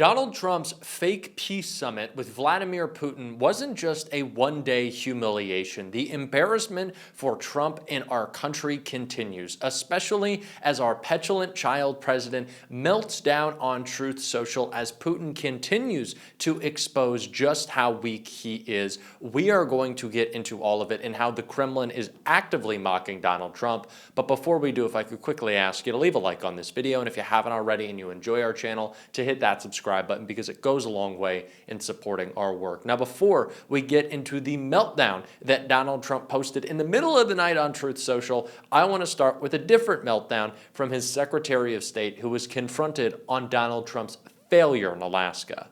Donald Trump's fake peace summit with Vladimir Putin wasn't just a one-day humiliation. The embarrassment for Trump and our country continues, especially as our petulant child president melts down on Truth Social as Putin continues to expose just how weak he is. We are going to get into all of it and how the Kremlin is actively mocking Donald Trump. But before we do, if I could quickly ask you to leave a like on this video, and if you haven't already and you enjoy our channel, to hit that subscribe button because it goes a long way in supporting our work. Now, before we get into the meltdown that Donald Trump posted in the middle of the night on Truth Social, I want to start with a different meltdown from his Secretary of State, who was confronted on Donald Trump's failure in Alaska.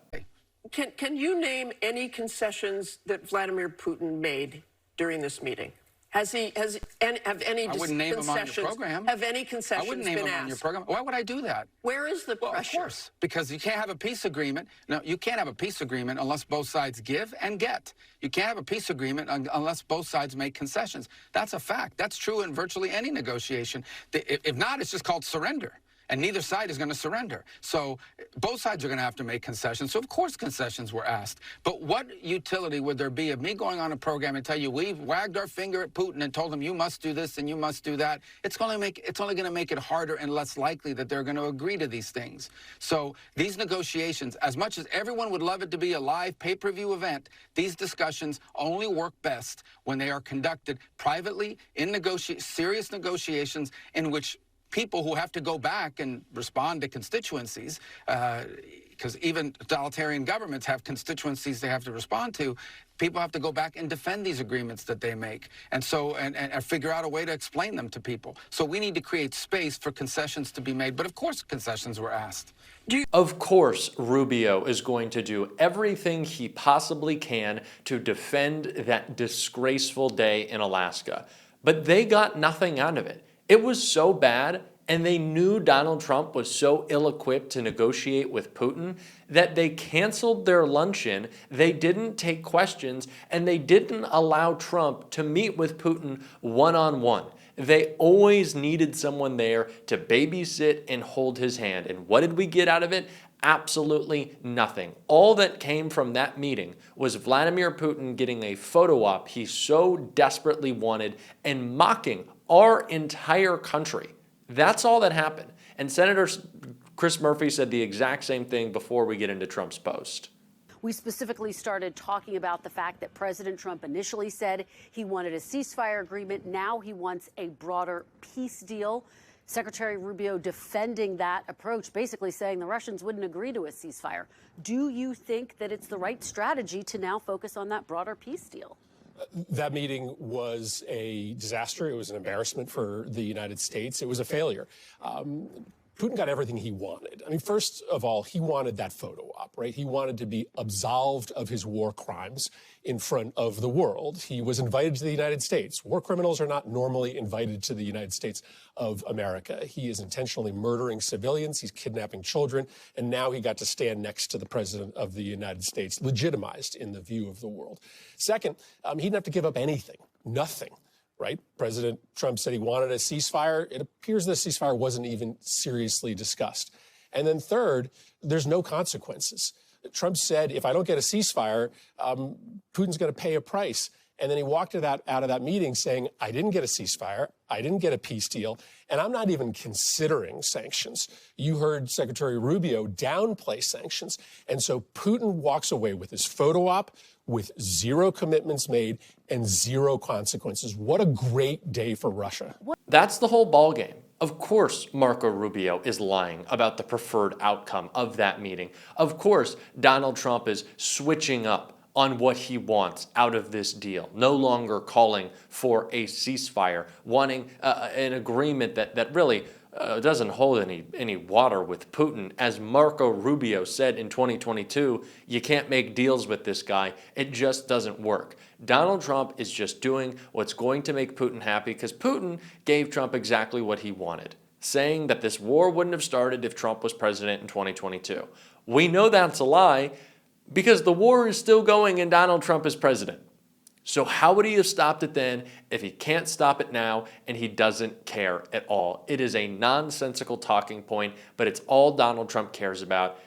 Can you name any concessions that Vladimir Putin made during this meeting? Have any I wouldn't name them on your program. Have any concessions I wouldn't name them on your program. Why would I do that? Where is the pressure? Of course, because you can't have a peace agreement. No, you can't have a peace agreement unless both sides give and get. You can't have a peace agreement unless both sides make concessions. That's a fact. That's true in virtually any negotiation. If not, it's just called surrender. And neither side is going to surrender. So both sides are going to have to make concessions. So, of course, concessions were asked. But what utility would there be of me going on a program and tell you we've wagged our finger at Putin and told him you must do this and you must do that? It's only going to make it harder and less likely that they're going to agree to these things. So these negotiations, as much as everyone would love it to be a live pay-per-view event, these discussions only work best when they are conducted privately in serious negotiations in which people who have to go back and respond to constituencies, because even totalitarian governments have constituencies they have to respond to, people have to go back and defend these agreements that they make, and figure out a way to explain them to people. So we need to create space for concessions to be made, but of course concessions were asked. Of course, Rubio is going to do everything he possibly can to defend that disgraceful day in Alaska, but they got nothing out of it. It was so bad, and they knew Donald Trump was so ill-equipped to negotiate with Putin that they canceled their luncheon, they didn't take questions, and they didn't allow Trump to meet with Putin one-on-one. They always needed someone there to babysit and hold his hand. And what did we get out of it? Absolutely nothing. All that came from that meeting was Vladimir Putin getting a photo op he so desperately wanted and mocking our entire country. That's all that happened. And Senator Chris Murphy said the exact same thing before we get into Trump's post. We specifically started talking about the fact that President Trump initially said he wanted a ceasefire agreement. Now he wants a broader peace deal. Secretary Rubio defending that approach, basically saying the Russians wouldn't agree to a ceasefire. Do you think that it's the right strategy to now focus on that broader peace deal? That meeting was a disaster. It was an embarrassment for the United States. It was a failure. Putin got everything he wanted. I mean, first of all, he wanted that photo op, right? He wanted to be absolved of his war crimes in front of the world. He was invited to the United States. War criminals are not normally invited to the United States of America. He is intentionally murdering civilians. He's kidnapping children. And now he got to stand next to the president of the United States, legitimized in the view of the world. Second, he didn't have to give up anything, nothing. Right? President Trump said he wanted a ceasefire. It appears the ceasefire wasn't even seriously discussed. And then third, there's no consequences. Trump said, if I don't get a ceasefire, Putin's going to pay a price. And then he walked out of that meeting saying, I didn't get a ceasefire, I didn't get a peace deal, and I'm not even considering sanctions. You heard Secretary Rubio downplay sanctions. And so Putin walks away with his photo op, with zero commitments made and zero consequences. What a great day for Russia. That's the whole ballgame. Of course, Marco Rubio is lying about the preferred outcome of that meeting. Of course, Donald Trump is switching up on what he wants out of this deal, no longer calling for a ceasefire, wanting an agreement that really doesn't hold any water with Putin. As Marco Rubio said in 2022, you can't make deals with this guy. It just doesn't work. Donald Trump is just doing what's going to make Putin happy because Putin gave Trump exactly what he wanted, saying that this war wouldn't have started if Trump was president in 2022. We know that's a lie because the war is still going and Donald Trump is president. So how would he have stopped it then if he can't stop it now and he doesn't care at all? It is a nonsensical talking point, but it's all Donald Trump cares about.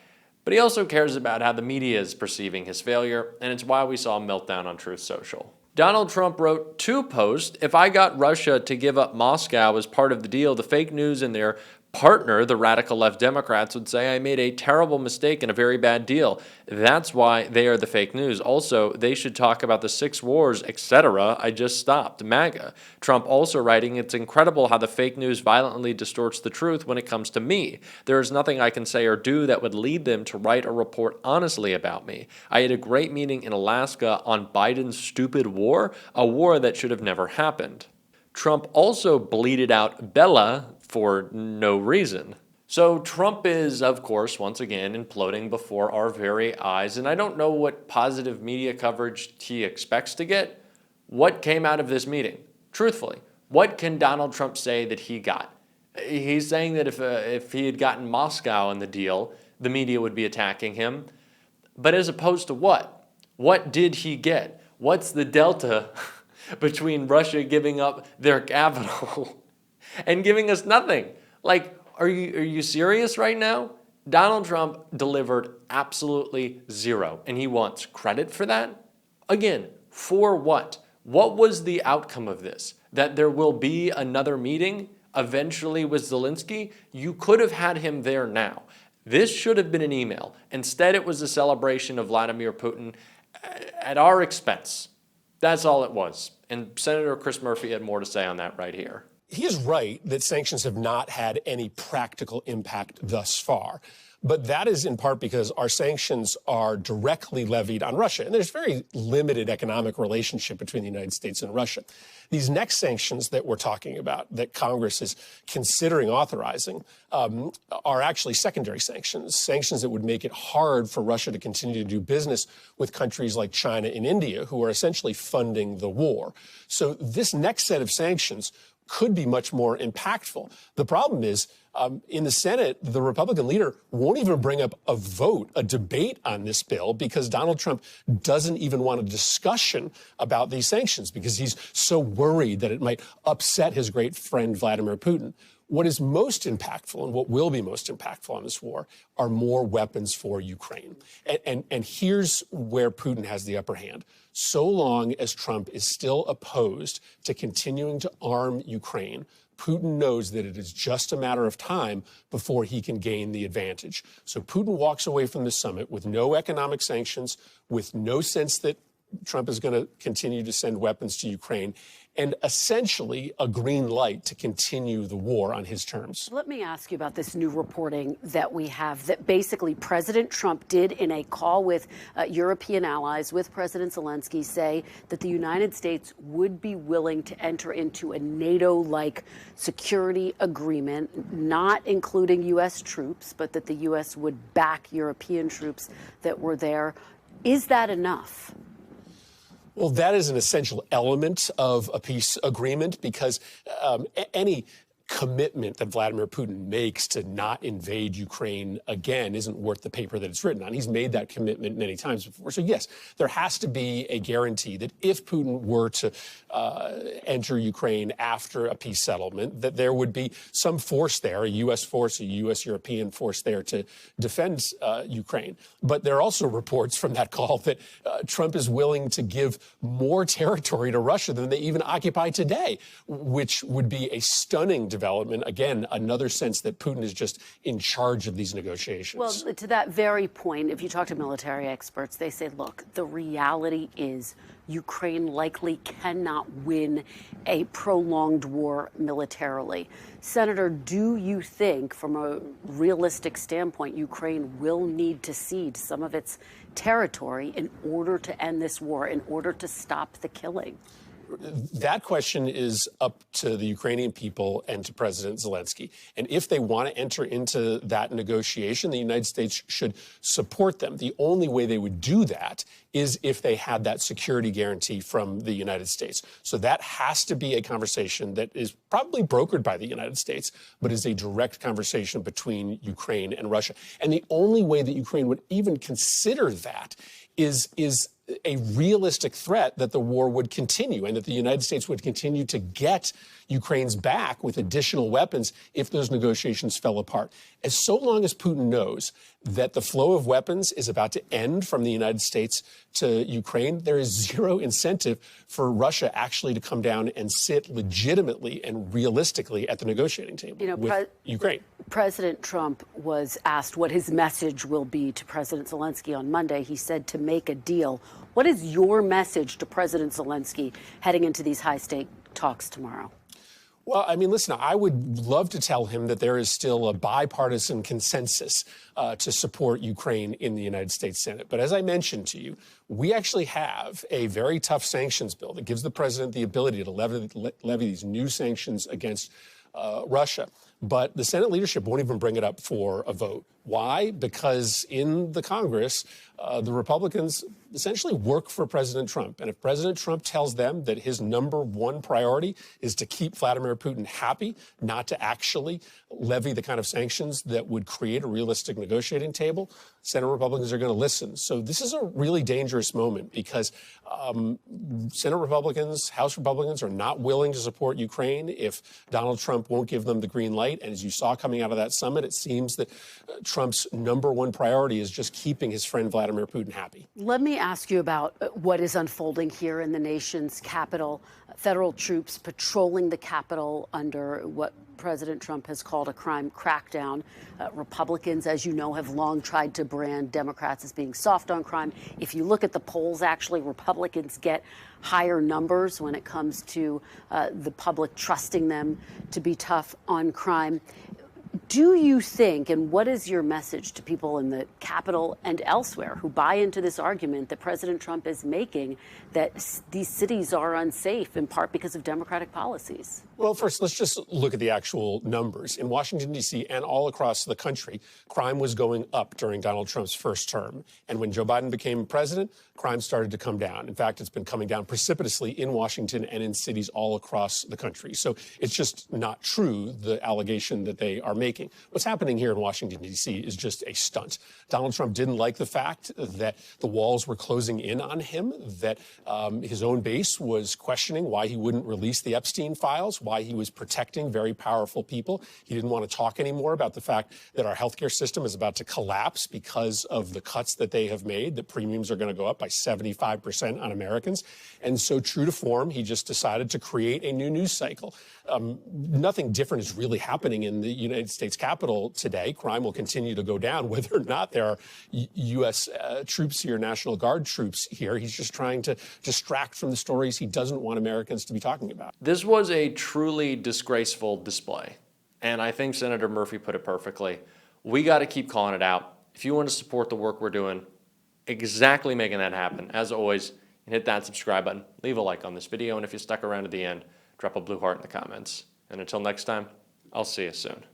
But he also cares about how the media is perceiving his failure, and it's why we saw a meltdown on Truth Social. Donald Trump wrote 2 posts. If I got Russia to give up Moscow as part of the deal, the fake news and their partner, the radical left Democrats, would say I made a terrible mistake and a very bad deal. That's why they are the fake news. Also, they should talk about the 6 wars, etc. I just stopped. MAGA. Trump also writing, it's incredible how the fake news violently distorts the truth when it comes to me. There is nothing I can say or do that would lead them to write or report honestly about me. I had a great meeting in Alaska on Biden's stupid war, a war that should have never happened. Trump also bleated out Bella for no reason. So Trump is, of course, once again imploding before our very eyes, and I don't know what positive media coverage he expects to get. What came out of this meeting? Truthfully, what can Donald Trump say that he got? He's saying that if he had gotten Moscow in the deal, the media would be attacking him. But as opposed to what? What did he get? What's the delta between Russia giving up their capital and giving us nothing? Like, are you serious right now? Donald Trump delivered absolutely zero, and he wants credit for that? Again, for what? What was the outcome of this? That there will be another meeting eventually with Zelensky? You could have had him there now. This should have been an email. Instead, it was a celebration of Vladimir Putin at our expense. That's all it was. And Senator Chris Murphy had more to say on that right here. He is right that sanctions have not had any practical impact thus far. But that is in part because our sanctions are directly levied on Russia. And there's very limited economic relationship between the United States and Russia. These next sanctions that we're talking about, that Congress is considering authorizing, are actually secondary sanctions, sanctions that would make it hard for Russia to continue to do business with countries like China and India, who are essentially funding the war. So this next set of sanctions could be much more impactful. The problem is, in the Senate, the Republican leader won't even bring up a vote, a debate on this bill, because Donald Trump doesn't even want a discussion about these sanctions because he's so worried that it might upset his great friend Vladimir Putin. What is most impactful and what will be most impactful on this war are more weapons for Ukraine. And here's where Putin has the upper hand. So long as Trump is still opposed to continuing to arm Ukraine, Putin knows that it is just a matter of time before he can gain the advantage. So Putin walks away from the summit with no economic sanctions, with no sense that Trump is going to continue to send weapons to Ukraine, and essentially a green light to continue the war on his terms. Let me ask you about this new reporting that we have that basically President Trump did in a call with European allies, with President Zelensky, say that the United States would be willing to enter into a NATO-like security agreement, not including U.S. troops, but that the U.S. would back European troops that were there. Is that enough? Well, that is an essential element of a peace agreement because any commitment that Vladimir Putin makes to not invade Ukraine again isn't worth the paper that it's written on. He's made that commitment many times before. So, yes, there has to be a guarantee that if Putin were to enter Ukraine after a peace settlement, that there would be some force there, a U.S. force, a U.S. European force there to defend Ukraine. But there are also reports from that call that Trump is willing to give more territory to Russia than they even occupy today, which would be a stunning development. Again, another sense that Putin is just in charge of these negotiations. Well, to that very point, if you talk to military experts, they say, look, the reality is Ukraine likely cannot win a prolonged war militarily. Senator, do you think, from a realistic standpoint, Ukraine will need to cede some of its territory in order to end this war, in order to stop the killing? That question is up to the Ukrainian people and to President Zelensky. And if they want to enter into that negotiation, the United States should support them. The only way they would do that is if they had that security guarantee from the United States. So that has to be a conversation that is probably brokered by the United States, but is a direct conversation between Ukraine and Russia. And the only way that Ukraine would even consider that is a realistic threat that the war would continue and that the United States would continue to get Ukraine's back with additional weapons if those negotiations fell apart. As so long as Putin knows that the flow of weapons is about to end from the United States to Ukraine, there is zero incentive for Russia actually to come down and sit legitimately and realistically at the negotiating table with Ukraine. President Trump was asked what his message will be to President Zelensky on Monday. He said to make a deal. What is your message to President Zelensky heading into these high-stake talks tomorrow? Well, I mean, listen, I would love to tell him that there is still a bipartisan consensus to support Ukraine in the United States Senate. But as I mentioned to you, we actually have a very tough sanctions bill that gives the president the ability to levy these new sanctions against Russia. But the Senate leadership won't even bring it up for a vote. Why? Because in the Congress, the Republicans essentially work for President Trump. And if President Trump tells them that his number one priority is to keep Vladimir Putin happy, not to actually levy the kind of sanctions that would create a realistic negotiating table, Senate Republicans are going to listen. So this is a really dangerous moment because Senate Republicans, House Republicans are not willing to support Ukraine if Donald Trump won't give them the green light. And as you saw coming out of that summit, it seems that Trump's number one priority is just keeping his friend Vladimir Putin happy. Let me ask you about what is unfolding here in the nation's capital. Federal troops patrolling the Capitol under what President Trump has called a crime crackdown. Republicans, as you know, have long tried to brand Democrats as being soft on crime. If you look at the polls, actually, Republicans get higher numbers when it comes to the public trusting them to be tough on crime. Do you think, and what is your message to people in the Capitol and elsewhere who buy into this argument that President Trump is making, that these cities are unsafe in part because of Democratic policies? Well, first, let's just look at the actual numbers. In Washington, D.C. and all across the country, crime was going up during Donald Trump's first term. And when Joe Biden became president, crime started to come down. In fact, it's been coming down precipitously in Washington and in cities all across the country. So it's just not true, the allegation that they are making. What's happening here in Washington, D.C. is just a stunt. Donald Trump didn't like the fact that the walls were closing in on him, that his own base was questioning why he wouldn't release the Epstein files, why he was protecting very powerful people. He didn't want to talk anymore about the fact that our healthcare system is about to collapse because of the cuts that they have made, that premiums are going to go up by 75% on Americans. And so true to form, he just decided to create a new news cycle. Nothing different is really happening in the United States Capitol today. Crime will continue to go down, whether or not there are U.S. troops here, National Guard troops here. He's just trying to distract from the stories he doesn't want Americans to be talking about. This was a truly disgraceful display. And I think Senator Murphy put it perfectly. We got to keep calling it out. If you want to support the work we're doing, exactly making that happen. As always, hit that subscribe button, leave a like on this video, and if you stuck around to the end, drop a blue heart in the comments. And until next time, I'll see you soon.